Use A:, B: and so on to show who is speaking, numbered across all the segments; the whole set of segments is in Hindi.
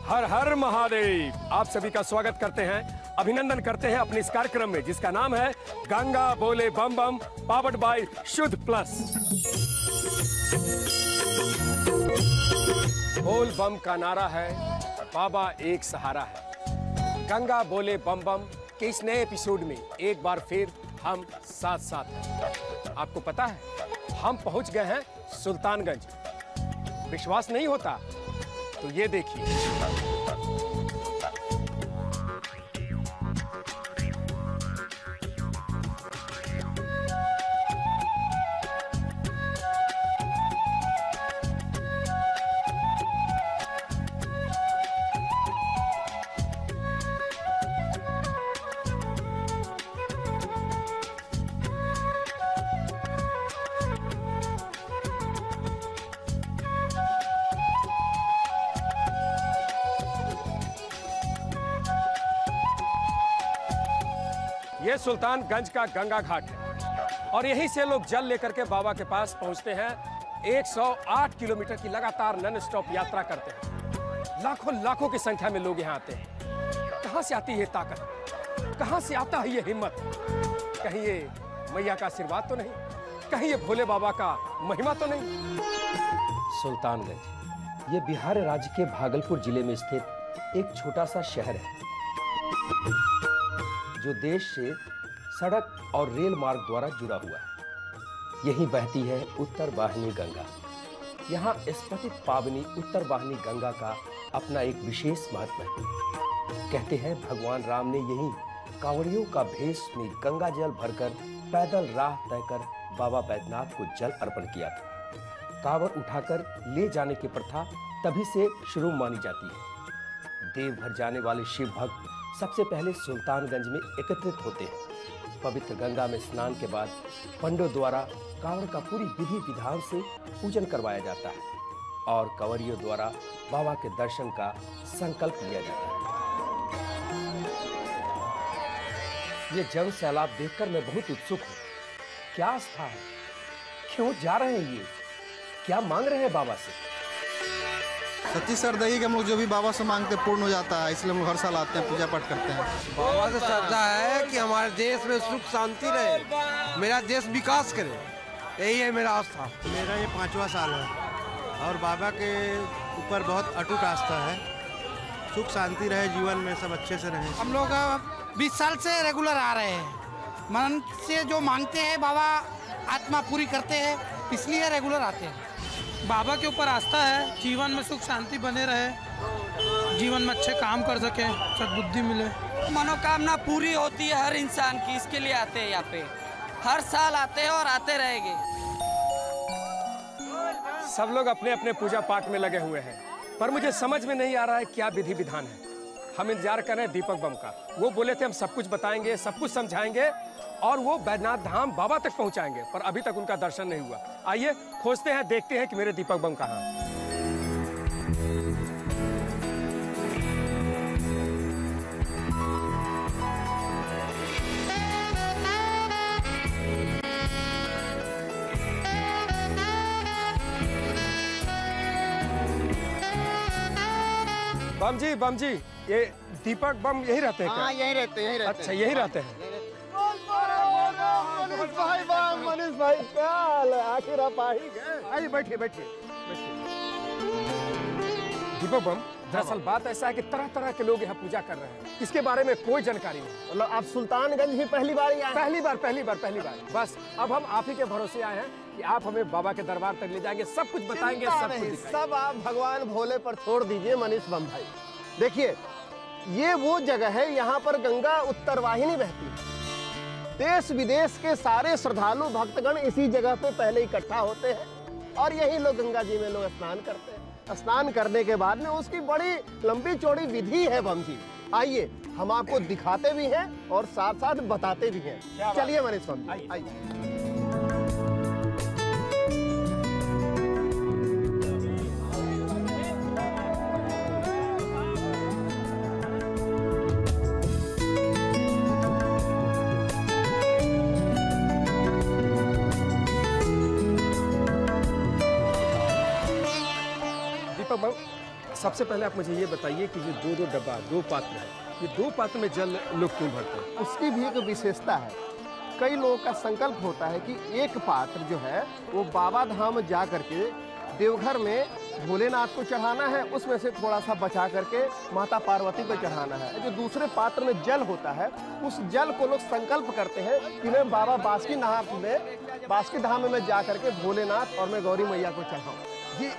A: हर हर महादेव। आप सभी का स्वागत करते हैं, अभिनंदन करते हैं अपने इस कार्यक्रम में जिसका नाम है गंगा बोले बम बम, पावर्ड बाय शुद्ध प्लस। बोल बम का नारा है, बाबा एक सहारा है। गंगा बोले बम बम के इस नए एपिसोड में एक बार फिर हम साथ साथ हैं। आपको पता है हम पहुंच गए हैं सुल्तानगंज। विश्वास नहीं होता तो ये देखिए। ये सुल्तानगंज का गंगा घाट है और यहीं से लोग जल लेकर के बाबा के पास पहुंचते हैं। 108 किलोमीटर की लगातार नॉन स्टॉप यात्रा करते हैं। लाखों लाखों की संख्या में लोग यहाँ आते हैं। कहाँ से आती है ताकत, कहाँ से आता है ये हिम्मत? कहीं ये मैया का आशीर्वाद तो नहीं, कहीं ये भोले बाबा का महिमा तो नहीं? सुल्तानगंज ये बिहार राज्य के भागलपुर जिले में स्थित एक छोटा सा शहर है जो देश से सड़क और रेल मार्ग द्वारा जुड़ा हुआ है। यहीं बहती है उत्तर वाहिनी गंगा। यहाँ स्फटिक पावनी उत्तर वाहिनी गंगा का अपना एक विशेष महत्व है। कहते हैं भगवान राम ने यहीं कांवड़ियों का भेष में गंगा जल भरकर पैदल राह तय कर बाबा बैद्यनाथ को जल अर्पण किया था। कांवड़ उठाकर ले जाने की प्रथा तभी से शुरू मानी जाती है। देवघर जाने वाले शिव भक्त सबसे पहले सुल्तानगंज में एकत्रित होते हैं। पवित्र गंगा में स्नान के बाद पंडों द्वारा कांवड़ का पूरी विधि विधान से पूजन करवाया जाता है और कंवरियों द्वारा बाबा के दर्शन का संकल्प लिया जाता है। ये जन सैलाब देखकर मैं बहुत उत्सुक हूँ। क्या आस्था है, क्यों जा रहे हैं ये, क्या मांग रहे हैं बाबा से?
B: सच्ची सरदई के हम लोग जो भी बाबा से मांगते पूर्ण हो जाता है, इसलिए हम लोग हर साल आते हैं, पूजा पाठ करते हैं।
C: बाबा से श्रद्धा है कि हमारे देश में सुख शांति रहे, मेरा देश विकास करे, यही है मेरा आस्था।
B: मेरा ये 5वां साल है और बाबा के ऊपर बहुत अटूट आस्था है। सुख शांति रहे, जीवन में सब अच्छे से रहे।
D: हम लोग 20 साल से रेगुलर आ रहे हैं। मन से जो मांगते हैं बाबा आत्मा पूरी करते हैं, इसलिए रेगुलर आते हैं।
E: बाबा के ऊपर आस्था है, जीवन में सुख शांति बने रहे, जीवन में अच्छे काम कर सके, सद्बुद्धि मिले।
F: मनोकामना पूरी होती है हर इंसान की, इसके लिए आते हैं यहाँ पे। हर साल आते हैं और आते रहेंगे।
A: सब लोग अपने अपने पूजा पाठ में लगे हुए हैं, पर मुझे समझ में नहीं आ रहा है क्या विधि विधान है। हम इंतजार कर रहे हैं दीपक बम का। वो बोले थे हम सब कुछ बताएंगे, सब कुछ समझाएंगे और वो बैद्यनाथ धाम बाबा तक पहुंचाएंगे, पर अभी तक उनका दर्शन नहीं हुआ। आइए खोजते हैं, देखते हैं कि मेरे दीपक बम कहाँ हैं। बम जी, ये दीपक बम यही रहते हैं क्या?
B: हाँ, यहीं रहते हैं।
A: अच्छा, यही रहते हैं।
B: मनीष भाई क्या हाल है? आखिर आप आ ही गए। आइए बैठिए।
A: दीपक बम, दरअसल बात ऐसा है कि तरह तरह के लोग यहाँ पूजा कर रहे हैं, इसके बारे में कोई जानकारी नहीं।
B: मतलब आप सुल्तानगंज ही पहली बार ही आए?
A: पहली बार। बस अब हम आप ही के भरोसे आए हैं कि आप हमें बाबा के दरबार तक ले जाएंगे, सब कुछ बताएंगे, सब कुछ दिखाएंगे।
B: सब आप भगवान भोले पर छोड़ दीजिए मनीष बम भाई। देखिए, ये वो जगह है, यहाँ पर गंगा उत्तर वाहिनी बहती है। देश विदेश के सारे श्रद्धालु भक्तगण इसी जगह पे पहले इकट्ठा होते हैं और यही लोग गंगा जी में लोग स्नान करते हैं। स्नान करने के बाद में उसकी बड़ी लंबी चौड़ी विधि है बम जी। आइए हम आपको दिखाते भी हैं और साथ साथ बताते भी हैं। चलिए मनीष बम जी, आइए।
A: सबसे पहले आप मुझे ये बताइए कि ये दो डब्बा, दो पात्र है, ये दो पात्र में जल लोग क्यों भरते हैं?
B: उसकी भी एक विशेषता है। कई लोगों का संकल्प होता है कि एक पात्र जो है वो बाबा धाम जा करके देवघर में भोलेनाथ को चढ़ाना है, उसमें से थोड़ा सा बचा करके माता पार्वती को चढ़ाना है। जो दूसरे पात्र में जल होता है, उस जल को लोग संकल्प करते हैं कि मैं बाबा बासुकी धाम में मैं जा करके भोलेनाथ और मैं गौरी मैया को चढ़ाऊं।
A: ये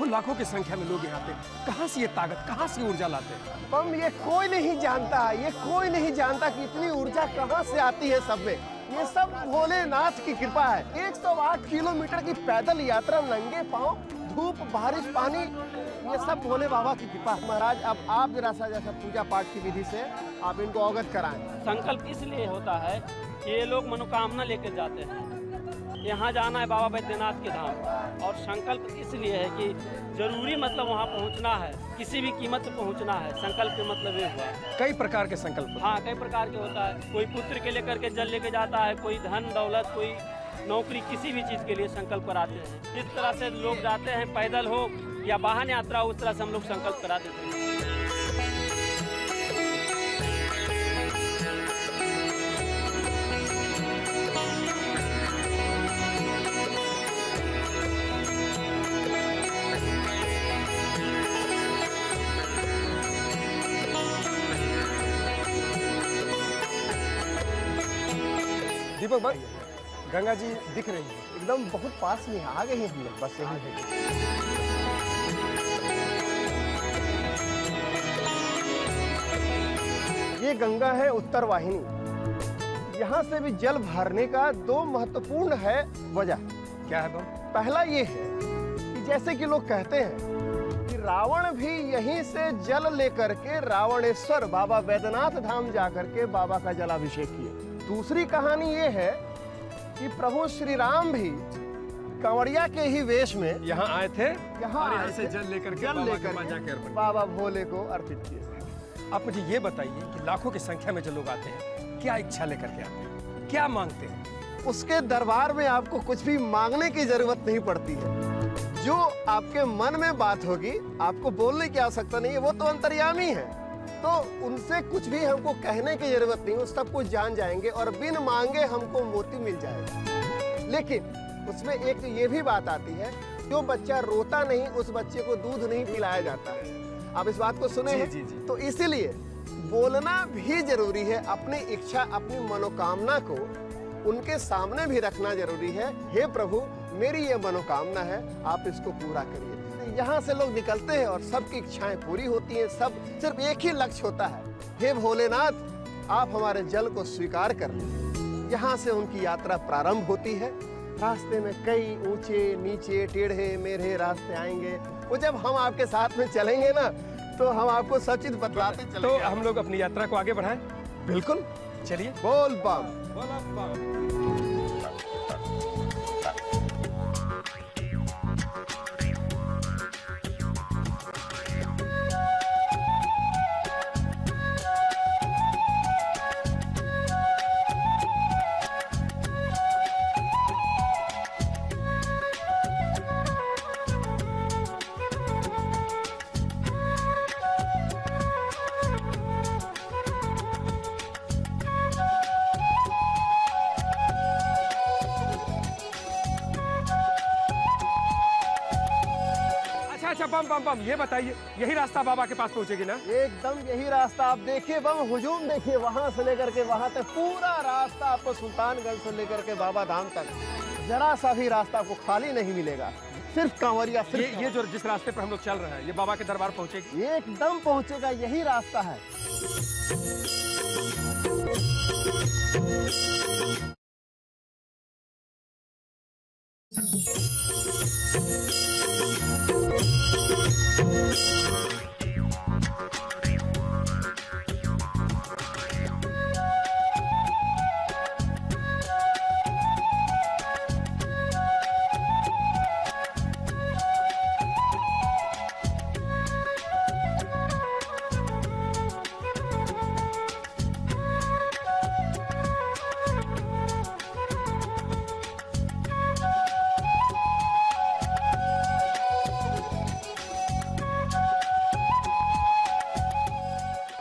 A: लाखों की संख्या में लोग यहाँ पे कहाँ से ये ताकत, कहाँ से ऊर्जा लाते हैं?
B: बम ये कोई नहीं जानता, ये कोई नहीं जानता कि इतनी ऊर्जा कहाँ से आती है सब में। ये सब भोलेनाथ की कृपा है। 108 किलोमीटर की पैदल यात्रा, नंगे पांव, धूप, बारिश, पानी, ये सब भोले बाबा की कृपा। महाराज अब आप जरा सा जैसा पूजा पाठ की विधि से आप इनको अवगत कराएं।
G: संकल्प इसलिए होता है कि ये लोग मनोकामना लेकर जाते हैं, यहाँ जाना है बाबा बैद्यनाथ के धाम, और संकल्प इसलिए है कि जरूरी मतलब वहाँ पहुँचना है, किसी भी कीमत पे पहुँचना है। संकल्प के मतलब ये हुआ।
A: कई प्रकार के संकल्प।
G: हाँ, कई प्रकार के होता है। कोई पुत्र के लेकर के जल लेके जाता है, कोई धन दौलत, कोई नौकरी, किसी भी चीज़ के लिए संकल्प कराते हैं। जिस तरह से लोग जाते हैं, पैदल हो या वाहन यात्रा हो, उस तरह से हम लोग संकल्प करा देते हैं।
A: दीपक भाई, गंगा जी दिख रही है
B: एकदम बहुत पास में आ गए हैं हम लोग, बस यही है। ये गंगा है उत्तर वाहिनी। यहाँ से भी जल भरने का दो महत्वपूर्ण है वजह।
A: क्या है बम?
B: पहला ये है कि जैसे कि लोग कहते हैं कि रावण भी यहीं से जल लेकर के रावणेश्वर बाबा बैद्यनाथ धाम जाकर के बाबा का जलाभिषेक किए। दूसरी कहानी ये है कि प्रभु श्री राम भी कांवड़िया के ही वेश में
A: यहाँ आए थे,
B: यहाँ
A: से जल लेकर के
B: बाबा भोले को अर्पित किए।
A: आप मुझे ये बताइए कि लाखों की संख्या में जो लोग आते हैं, क्या इच्छा लेकर के आते हैं, क्या मांगते हैं?
B: उसके दरबार में आपको कुछ भी मांगने की जरूरत नहीं पड़ती है। जो आपके मन में बात होगी, आपको बोलने की आवश्यकता नहीं है, वो तो अंतर्यामी है। तो उनसे कुछ भी हमको कहने की जरूरत नहीं, वो सब कुछ जान जाएंगे और बिन मांगे हमको मोती मिल जाएगा। लेकिन उसमें एक ये भी बात आती है, जो बच्चा रोता नहीं उस बच्चे को दूध नहीं पिलाया जाता है। आप इस बात को सुने हैं?
A: जी।
B: तो इसीलिए बोलना भी जरूरी है। अपनी इच्छा, अपनी मनोकामना को उनके सामने भी रखना जरूरी है। हे प्रभु, मेरी ये मनोकामना है, आप इसको पूरा करिए। यहाँ से लोग निकलते हैं और सबकी इच्छाएं पूरी होती हैं। सब सिर्फ एक ही लक्ष्य होता है, हे भोलेनाथ, आप हमारे जल को स्वीकार कर लें। यहाँ से उनकी यात्रा प्रारंभ होती है। रास्ते में कई ऊंचे नीचे टेढ़े मेढ़े रास्ते आएंगे। वो जब हम आपके साथ में चलेंगे ना, तो हम आपको सब चीज बतलाते चलेंगे।
A: तो हम लोग अपनी यात्रा को आगे बढ़ाएं।
B: बिल्कुल,
A: चलिए।
B: बोल बम।
A: अच्छा, बम, ये बताइए, यही रास्ता बाबा के पास पहुंचेगी ना?
B: एकदम यही रास्ता। आप देखिए बम, हुजूम देखिए, वहां से लेकर के वहां तक पूरा रास्ता आपको सुल्तानगंज से लेकर के बाबा धाम तक जरा सा भी रास्ता आपको खाली नहीं मिलेगा। सिर्फ कांवरिया।
A: ये जो जिस रास्ते पर हम लोग चल रहे हैं, ये बाबा के दरबार पहुंचेगी?
B: एकदम पहुंचेगा, यही रास्ता है।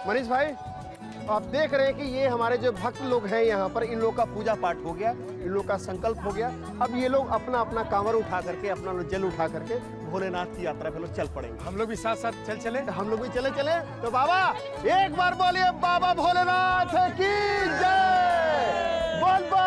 B: मनीष भाई, आप देख रहे हैं कि ये हमारे जो भक्त लोग हैं यहाँ पर, इन लोग का पूजा पाठ हो गया, इन लोग का संकल्प हो गया। अब ये लोग अपना अपना कांवर उठा करके, अपना जल उठा करके भोलेनाथ की यात्रा पे लोग चल पड़ेंगे।
A: हम लोग भी साथ साथ चले।
B: हम लोग भी चले। तो बाबा एक बार बोलिए, बाबा भोलेनाथ की जय। बोल बा।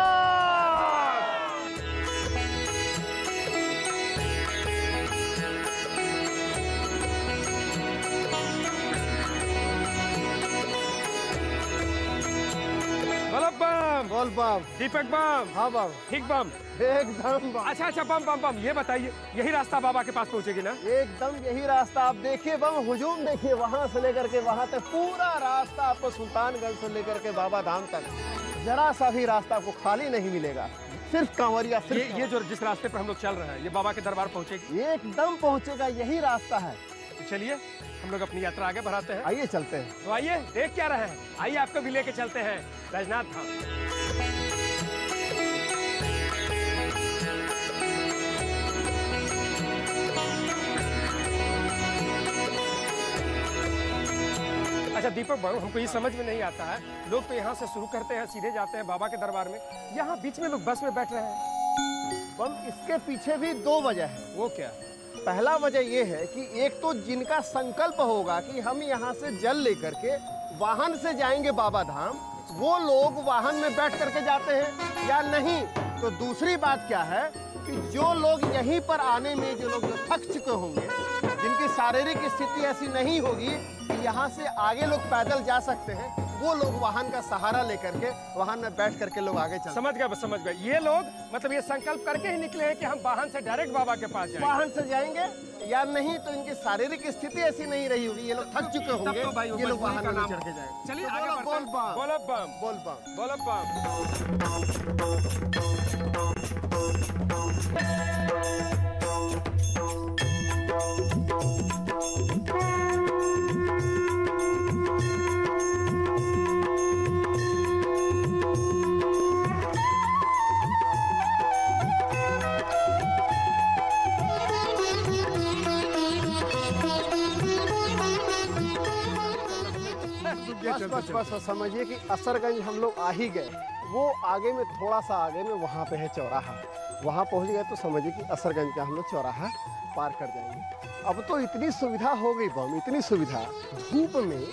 B: बोल बम।
A: दीपक बम।
B: हाँ बम।
A: ठीक बम।
B: एकदम बम।
A: अच्छा बम बम बम, ये बताइए यही रास्ता बाबा के पास पहुंचेगी ना?
B: एकदम यही रास्ता। आप देखिए बम, हुजूम देखिए, वहां से लेकर के वहां तक पूरा रास्ता आपको सुल्तानगंज से लेकर के बाबा धाम तक जरा सा भी रास्ता आपको खाली नहीं मिलेगा। सिर्फ कांवरिया।
A: ये जो जिस रास्ते पर हम लोग चल रहे हैं, ये बाबा के दरबार पहुंचेगी?
B: एकदम पहुंचेगा, यही रास्ता है।
A: तो चलिए हम लोग अपनी यात्रा आगे बढ़ाते हैं।
B: आइए चलते हैं।
A: तो आइए, देख क्या रहे हैं, आइए आपको भी लेके चलते हैं बैजनाथ धाम। अच्छा दीपक बाबू, हमको ये समझ में नहीं आता है, लोग तो यहाँ से शुरू करते हैं, सीधे जाते हैं बाबा के दरबार में, यहाँ बीच में लोग बस में बैठ रहे हैं।
B: बम, इसके पीछे भी दो वजह है।
A: वो क्या?
B: पहला वजह ये है कि एक तो जिनका संकल्प होगा कि हम यहाँ से जल लेकर के वाहन से जाएंगे बाबा धाम, वो लोग वाहन में बैठ करके जाते हैं या नहीं। तो दूसरी बात क्या है कि जो लोग यहीं पर आने में, जो लोग थक चुके होंगे, जिनकी शारीरिक स्थिति ऐसी नहीं होगी कि यहाँ से आगे लोग पैदल जा सकते हैं, वो लोग वाहन का सहारा लेकर के वाहन में बैठ करके लोग आगे चलते।
A: समझ गए। ये लोग मतलब ये संकल्प करके ही निकले हैं कि हम वाहन से डायरेक्ट बाबा के पास जाएंगे।
B: वाहन से जाएंगे या नहीं, तो इनकी शारीरिक स्थिति ऐसी नहीं रही होगी, ये लोग थक चुके होंगे,
A: तो
B: ये लोग वाहन में चढ़ के जाएंगे।
A: चलिए
B: तो
A: आगे बढ़ते हैं। बोलो बम।
B: बोल बम।
A: बोलो बम।
B: बस समझिए कि असरगंज हम लोग आ ही गए। वो आगे में, थोड़ा सा आगे में वहाँ पे है चौराहा, वहाँ पहुँच गए तो समझिए कि असरगंज का हम लोग चौराहा पार कर जाएंगे। अब तो इतनी सुविधा हो गई बम, इतनी सुविधा। धूप में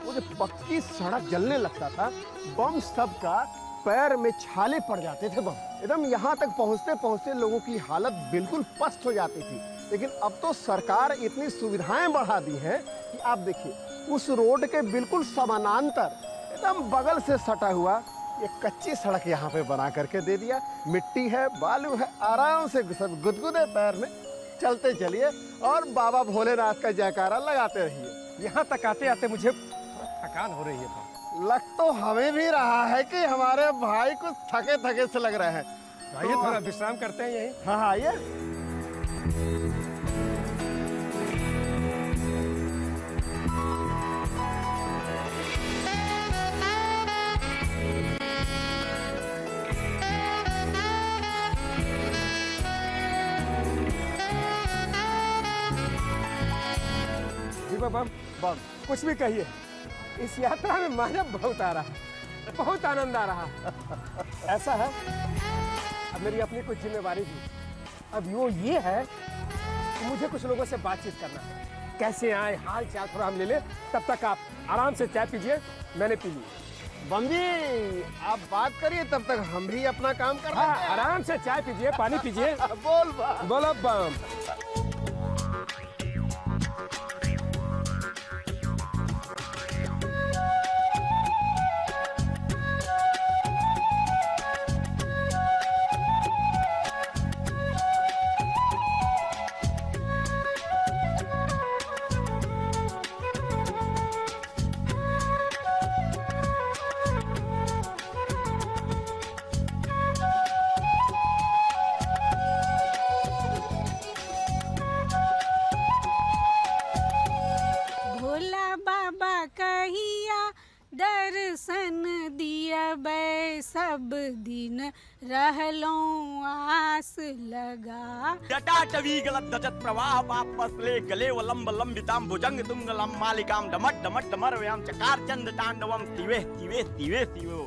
B: वो जो पक्की सड़क जलने लगता था, बम सबका पैर में छाले पड़ जाते थे बम। एकदम यहाँ तक पहुँचते पहुँचते लोगों की हालत बिल्कुल पस्त हो जाती थी। लेकिन अब तो सरकार इतनी सुविधाएं बढ़ा दी हैं कि आप देखिए, उस रोड के बिल्कुल समानांतर, एकदम बगल से सटा हुआ एक कच्ची सड़क यहाँ पे बना करके दे दिया। मिट्टी है, बालू है, आराम से सब गुदगुदे पैर में चलते चलिए और बाबा भोलेनाथ का जयकारा लगाते रहिए।
A: यहाँ तक आते आते मुझे थकान हो रही है।
B: लग तो हमें भी रहा है कि हमारे भाई कुछ थके थके से लग रहे हैं।
A: आइए थोड़ा विश्राम करते हैं यहीं।
B: हाँ आइए।
A: बम बम कुछ भी कहिए, इस यात्रा में मजा बहुत आ रहा है, बहुत आनंद आ रहा है। ऐसा है, अब मेरी अपनी कुछ जिम्मेवारी भी। अब वो ये है कि मुझे कुछ लोगों से बातचीत करना है, कैसे आए, हाल चाल थोड़ा हम ले लें। तब तक आप आराम से चाय पीजिए, मैंने पी ली।
B: बम जी आप बात करिए, तब तक हम भी अपना काम कर रहे हैं।
A: हाँ, आराम से चाय पीजिए, पानी पीजिए।
B: बोल बम।
A: बोलो बम।
H: दर्शन दियबै सब दिन रहलो आस लगा।
I: जटाटवी गलत प्रवाह पापसले गले वलंब लंबिताम भुजंग तुंगलम मालिकाम डमट डमट डमरव्याम चकार चंद तांडवम शिवे शिवे शिवे शिवो।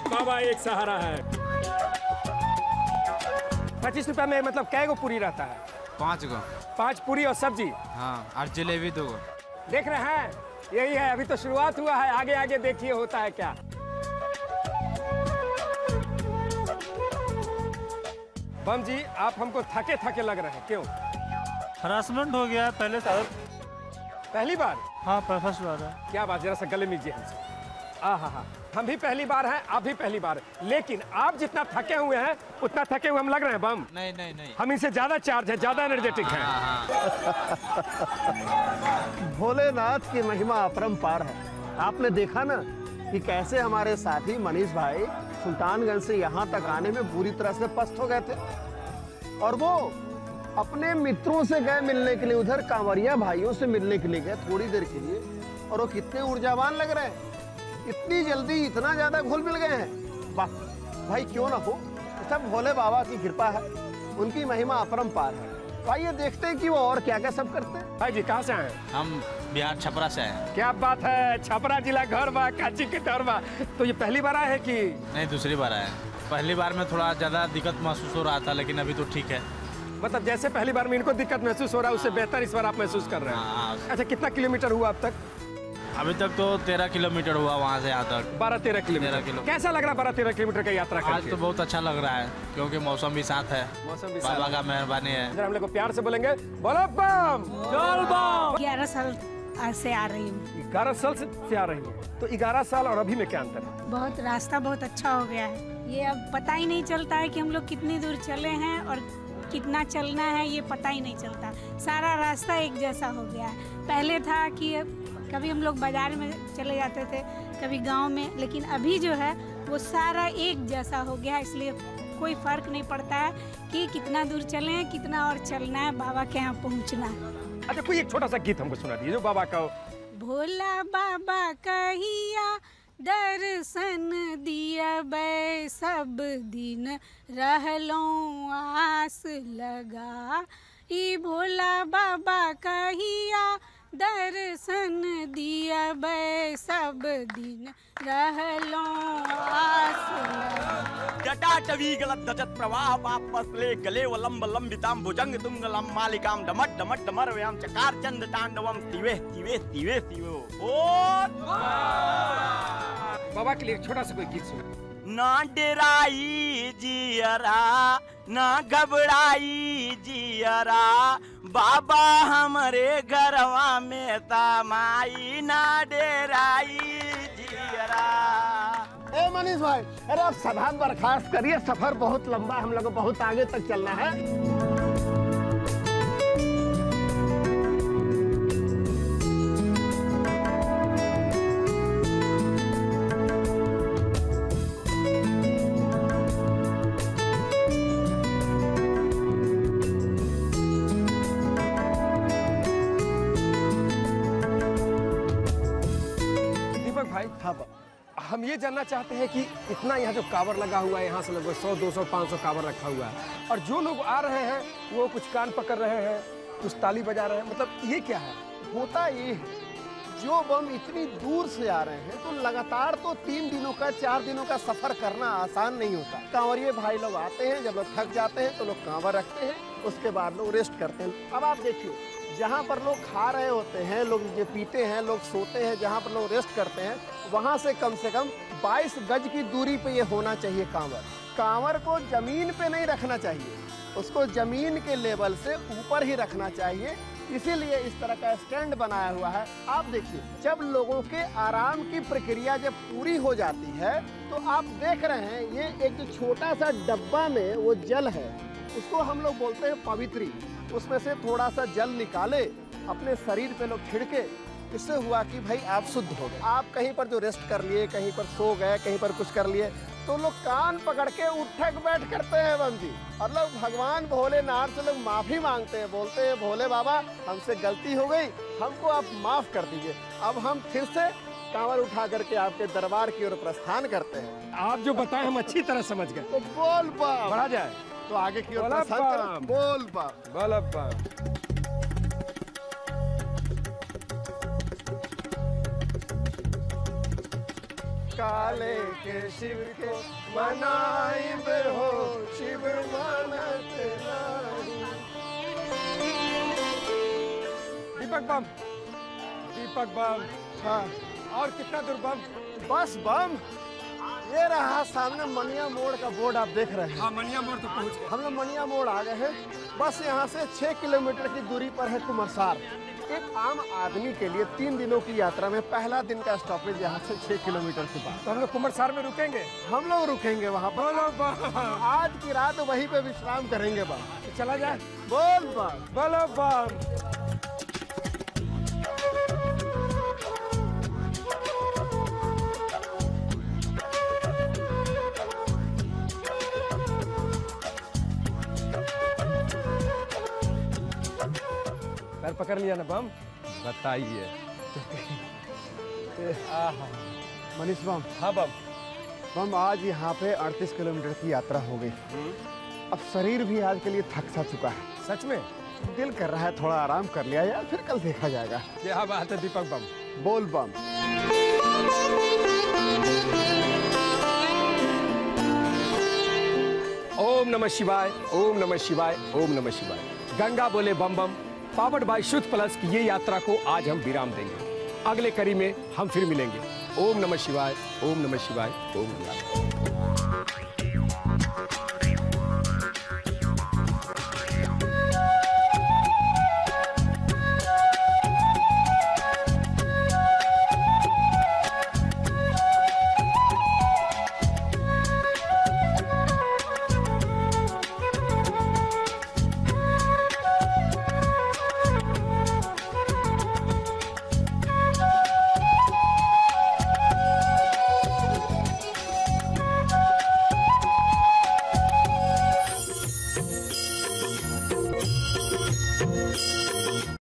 A: बाबा एक सहारा है। 25 रुपए में मतलब कै गो पूरी रहता है?
J: 5 गो।
A: 5 पूरी और सब्जी?
J: हाँ, और जलेबी 2 गो।
A: देख रहे हैं, यही है, अभी तो शुरुआत हुआ है, आगे आगे देखिए होता है क्या। बम जी, आप हमको थके थके लग रहे हैं, क्यों?
K: हरासमेंट हो गया पहले साल।
A: पहली बार?
K: हाँ, फर्स्ट बार है।
A: क्या बात, जरा सा गले मिलिए हमसे। हाँ, हम भी पहली बार हैं, आप भी पहली बार, लेकिन आप जितना थके हुए हैं उतना थके हुए हम लग रहे हैं बम।
J: नहीं,
A: हम इनसे ज्यादा चार्ज है, ज्यादा एनर्जेटिक है।
B: भोलेनाथ की महिमा अपरंपार है। आपने देखा ना कि कैसे हमारे साथी मनीष भाई सुल्तानगंज से यहाँ तक आने में पूरी तरह से पस्त हो गए थे, और वो अपने मित्रों से गए मिलने के लिए, उधर कांवरिया भाइयों से मिलने के लिए गए थोड़ी देर के लिए, और वो कितने ऊर्जावान लग रहे हैं। इतनी जल्दी इतना ज्यादा घुल मिल गए हैं। वाह भाई, क्यों ना हो, सब भोले बाबा की कृपा है, उनकी महिमा अपरंपार है। भाई ये देखते हैं कि वो और क्या क्या सब करते हैं।
A: भाई जी कहाँ से आए?
J: हम बिहार छपरा से आए।
A: क्या बात है, छपरा जिला घर बा, काची के दौर बा। तो ये पहली बार आए हैं कि?
J: नहीं, दूसरी बार आए। पहली बार में थोड़ा ज्यादा दिक्कत महसूस हो रहा था, लेकिन अभी तो ठीक है।
A: मतलब जैसे पहली बार में इनको दिक्कत महसूस हो रहा है, उससे बेहतर इस बार आप महसूस कर रहे हैं। अच्छा, कितना किलोमीटर हुआ अब तक?
J: अभी तक तो 13 किलोमीटर हुआ वहाँ से यहाँ तक।
A: 12-13 किलोमीटर। कैसा लग रहा है 12-13 किलोमीटर की यात्रा करके?
J: आज तो बहुत अच्छा लग रहा है, क्योंकि मौसम भी साथ है,
A: मौसम भी
J: बाबा का मेहरबानी है।
A: हम लोग को प्यार से बोलेंगे, बोलो बम जय बम।
H: 11 साल से आ रही हूँ।
A: 11 साल से आ रही हूँ, तो 11 साल और अभी में क्या अंतर है?
H: बहुत रास्ता बहुत अच्छा हो गया है। ये अब पता ही नहीं चलता है कि हम लोग कितनी दूर चले हैं और कितना चलना है, ये पता ही नहीं चलता। सारा रास्ता एक जैसा हो गया है। पहले था कि कभी हम लोग बाजार में चले जाते थे, कभी गांव में, लेकिन अभी जो है वो सारा एक जैसा हो गया है, इसलिए कोई फर्क नहीं पड़ता है कि कितना दूर चले हैं, कितना और चलना है, बाबा के यहाँ पहुँचना है।
A: अच्छा, कोई एक छोटा सा गीत हमको सुना दीजिए जो बाबा का।
H: भोला बाबा कहिया दर्शन दियबै सब दिन रहलो आस लगा। ई भोला बाबा कहिया दर्शन दियबै सब दिन रहलो आस लगा।
I: जटाटवी गलत प्रवाह पापसले गले वलंब लंबिताम भुजंग तुंगलम मालिकाम डमट डमट डमरव्याम चकार चंद तांडवम शिवे शिवे शिवे शिवो।
A: बाबा के लिए एक छोटा सा कोई गीत सुनो।
I: ना डराई जियरा, ना घबराई जियरा, बाबा हमारे घरवा में तमाई, ना डराई जियरा।
B: ए मनीष भाई, अरे आप सभा बर्खास्त करिए, सफर बहुत लंबा, हम लोग को बहुत आगे तक चलना है।
A: हाँ, हम ये जानना चाहते हैं कि इतना यहाँ जो कावर लगा हुआ है, यहाँ से लगभग 100, 200, 500 कावर रखा हुआ है, और जो लोग आ रहे हैं वो कुछ कान पकड़ रहे हैं, कुछ ताली बजा रहे हैं, मतलब ये क्या है?
B: होता ये है, जो बम इतनी दूर से आ रहे हैं तो लगातार तो 3 दिनों का 4 दिनों का सफर करना आसान नहीं होता। कांवरिये भाई लोग आते हैं, जब लोग थक जाते हैं तो लोग कांवर रखते हैं उसके बाद लोग रेस्ट करते हैं। अब आप देखिए, जहाँ पर लोग खा रहे होते हैं, लोग ये पीते हैं, लोग सोते हैं, जहाँ पर लोग रेस्ट करते हैं, वहाँ से कम 22 गज की दूरी पे ये होना चाहिए कांवर। कांवर को जमीन पे नहीं रखना चाहिए, उसको जमीन के लेवल से ऊपर ही रखना चाहिए। इसीलिए इस तरह का स्टैंड बनाया हुआ है। आप देखिए, जब लोगों के आराम की प्रक्रिया जब पूरी हो जाती है तो आप देख रहे हैं ये एक जो छोटा सा डब्बा में वो जल है, उसको हम लोग बोलते हैं पवित्री। उसमें से थोड़ा सा जल निकाले, अपने शरीर पे लोग छिड़के, इससे हुआ कि भाई आप शुद्ध हो गए। आप कहीं पर जो रेस्ट कर लिए, कहीं पर सो गए, कहीं पर कुछ कर लिए, तो लोग कान पकड़ के उठक बैठ करते हैं बम जी, और लोग भगवान भोलेनाथ से लोग माफी मांगते हैं, बोलते हैं भोले बाबा हमसे गलती हो गई, हमको आप माफ कर दीजिए। अब हम फिर से कांवर उठा करके आपके दरबार की ओर प्रस्थान करते हैं।
A: आप जो बताएं हम अच्छी तरह समझ गए।
B: तो बोल बम
A: बढ़ा जाए
B: तो आगे की ओर प्रस्थान करें। बोल बम
A: बोल बम।
B: काले के शिव के मनाइब हो, शिव मानत नाही।
A: दीपक बम, दीपक बम।
B: हाँ,
A: और कितना दूर बम?
B: बस बम, ये रहा सामने मनिया मोड़ का बोर्ड आप देख रहे हैं।
A: हाँ, मनिया मोड़ तो पहुंच गए।
B: हम लोग मनिया मोड़ आ गए हैं। बस यहाँ से 6 किलोमीटर की दूरी पर है कुमरसार। एक आम आदमी के लिए 3 दिनों की यात्रा में पहला दिन का स्टॉपेज यहाँ से 6 किलोमीटर के बाद।
A: तो हम लोग कुमरसार में रुकेंगे?
B: हम लोग रुकेंगे वहाँ पर।
A: बोलो बम।
B: आज की रात वहीं पे विश्राम करेंगे बम।
A: तो चला जाए।
B: बोल बम।
A: बोलो बम। पैर पकड़ लिया ना बम? बताइए।
B: मनीष बम।
A: हाँ बम।
B: बम, आज यहाँ पे 38 किलोमीटर की यात्रा हो गई। अब शरीर भी आज के लिए थक सा चुका है।
A: सच में?
B: दिल कर रहा है थोड़ा आराम कर लिया यार, फिर कल देखा जाएगा।
A: क्या बात है दीपक बम।
B: बोल बम।
A: ओम नमः शिवाय, ओम नमः शिवाय, ओम नमः शिवाय। गंगा बोले बम बम। पावर्ड बाय शुद्ध प्लस की ये यात्रा को आज हम विराम देंगे। अगले कड़ी में हम फिर मिलेंगे। ओम नमः शिवाय, ओम नमः शिवाय, ओम नमः शिवाय।